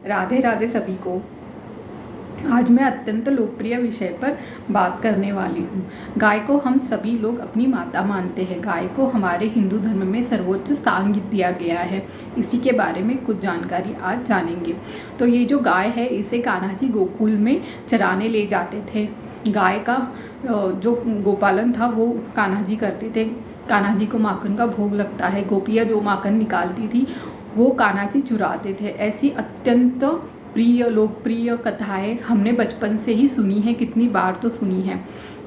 राधे राधे सभी को। आज मैं अत्यंत लोकप्रिय विषय पर बात करने वाली हूँ। गाय को हम सभी लोग अपनी माता मानते हैं। गाय को हमारे हिंदू धर्म में सर्वोच्च स्थान दिया गया है। इसी के बारे में कुछ जानकारी आज जानेंगे। तो ये जो गाय है, इसे कान्हा जी गोकुल में चराने ले जाते थे। गाय का जो गोपालन था वो कान्हा जी करते थे। कान्हा जी को माखन का भोग लगता है। गोपियाँ जो माखन निकालती थी वो कान्हा जी चुराते थे। ऐसी अत्यंत लोकप्रिय कथाएं हमने बचपन से ही सुनी है, कितनी बार तो सुनी है।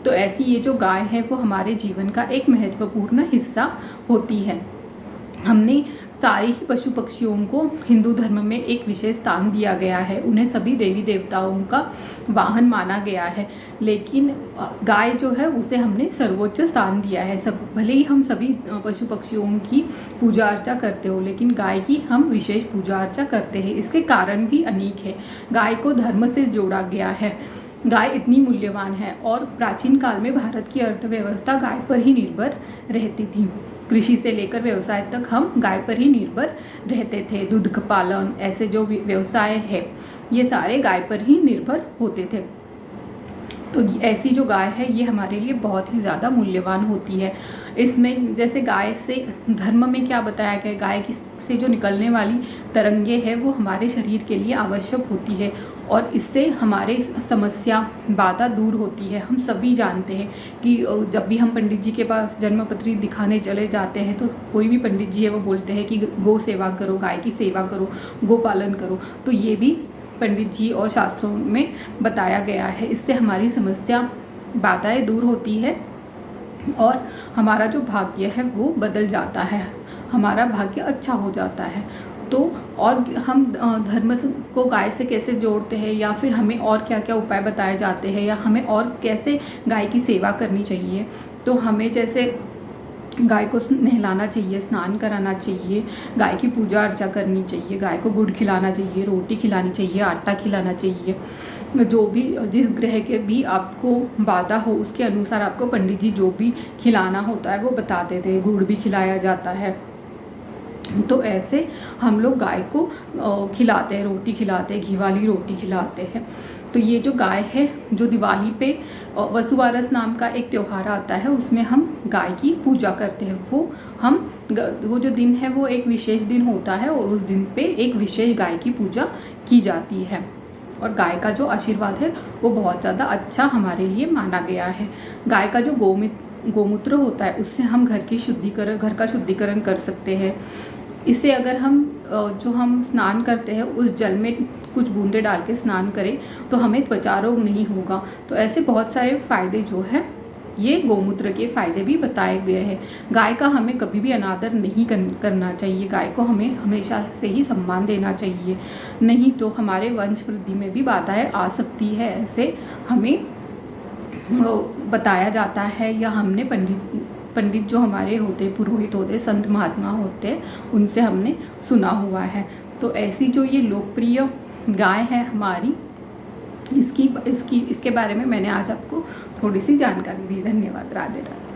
तो ऐसी ये जो गाय है वो हमारे जीवन का एक महत्वपूर्ण हिस्सा होती है। हमने सारे ही पशु पक्षियों को हिंदू धर्म में एक विशेष स्थान दिया गया है। उन्हें सभी देवी देवताओं का वाहन माना गया है, लेकिन गाय जो है उसे हमने सर्वोच्च स्थान दिया है। सब भले ही हम सभी पशु पक्षियों की पूजा अर्चा करते हो, लेकिन गाय की हम विशेष पूजा अर्चा करते हैं। इसके कारण भी अनेक है। गाय को धर्म से जोड़ा गया है। गाय इतनी मूल्यवान है और प्राचीन काल में भारत की अर्थव्यवस्था गाय पर ही निर्भर रहती थी। कृषि से लेकर व्यवसाय तक हम गाय पर ही निर्भर रहते थे। दूध पालन, ऐसे जो व्यवसाय है ये सारे गाय पर ही निर्भर होते थे। तो ऐसी जो गाय है ये हमारे लिए बहुत ही ज़्यादा मूल्यवान होती है। इसमें जैसे गाय से धर्म में क्या बताया गया, गाय की से जो निकलने वाली तरंगे है वो हमारे शरीर के लिए आवश्यक होती है और इससे हमारे समस्या बाधा दूर होती है। हम सभी जानते हैं कि जब भी हम पंडित जी के पास जन्मपत्री दिखाने चले जाते हैं तो कोई भी पंडित जी है वो बोलते हैं कि गौ सेवा करो, गाय की सेवा करो, गो पालन करो। तो ये भी पंडित जी और शास्त्रों में बताया गया है। इससे हमारी समस्या बाधाएं दूर होती है और हमारा जो भाग्य है वो बदल जाता है, हमारा भाग्य अच्छा हो जाता है। तो और हम धर्म को गाय से कैसे जोड़ते हैं, या फिर हमें और क्या क्या उपाय बताए जाते हैं, या हमें और कैसे गाय की सेवा करनी चाहिए। तो हमें जैसे गाय को नहलाना चाहिए, स्नान कराना चाहिए, गाय की पूजा अर्चा करनी चाहिए, गाय को गुड़ खिलाना चाहिए, रोटी खिलानी चाहिए, आटा खिलाना चाहिए। जो भी जिस ग्रह के भी आपको बाधा हो उसके अनुसार आपको पंडित जी जो भी खिलाना होता है वो बताते थे। गुड़ भी खिलाया जाता है। तो ऐसे हम लोग गाय को खिलाते हैं, रोटी खिलाते हैं, घी वाली रोटी खिलाते हैं। तो ये जो गाय है, जो दिवाली पे वसुबारस नाम का एक त्यौहार आता है उसमें हम गाय की पूजा करते हैं। वो जो दिन है वो एक विशेष दिन होता है और उस दिन पे एक विशेष गाय की पूजा की जाती है और गाय का जो आशीर्वाद है वो बहुत ज़्यादा अच्छा हमारे लिए माना गया है। गाय का जो गोमूत्र होता है उससे हम घर का शुद्धिकरण कर सकते हैं। इससे अगर हम स्नान करते हैं उस जल में कुछ बूंदे डाल के स्नान करें तो हमें त्वचा रोग नहीं होगा। तो ऐसे बहुत सारे फ़ायदे जो है ये गोमूत्र के फ़ायदे भी बताए गए हैं। गाय का हमें कभी भी अनादर नहीं करना चाहिए। गाय को हमें हमेशा से ही सम्मान देना चाहिए, नहीं तो हमारे वंश वृद्धि में भी बाधाएं आ सकती है। ऐसे हमें बताया जाता है, या हमने पंडित जो हमारे होते, पुरोहित होते, संत महात्मा होते, उनसे हमने सुना हुआ है। तो ऐसी जो ये लोकप्रिय गाय है हमारी, इसके बारे में मैंने आज आपको थोड़ी सी जानकारी दी। धन्यवाद। राधे राधे।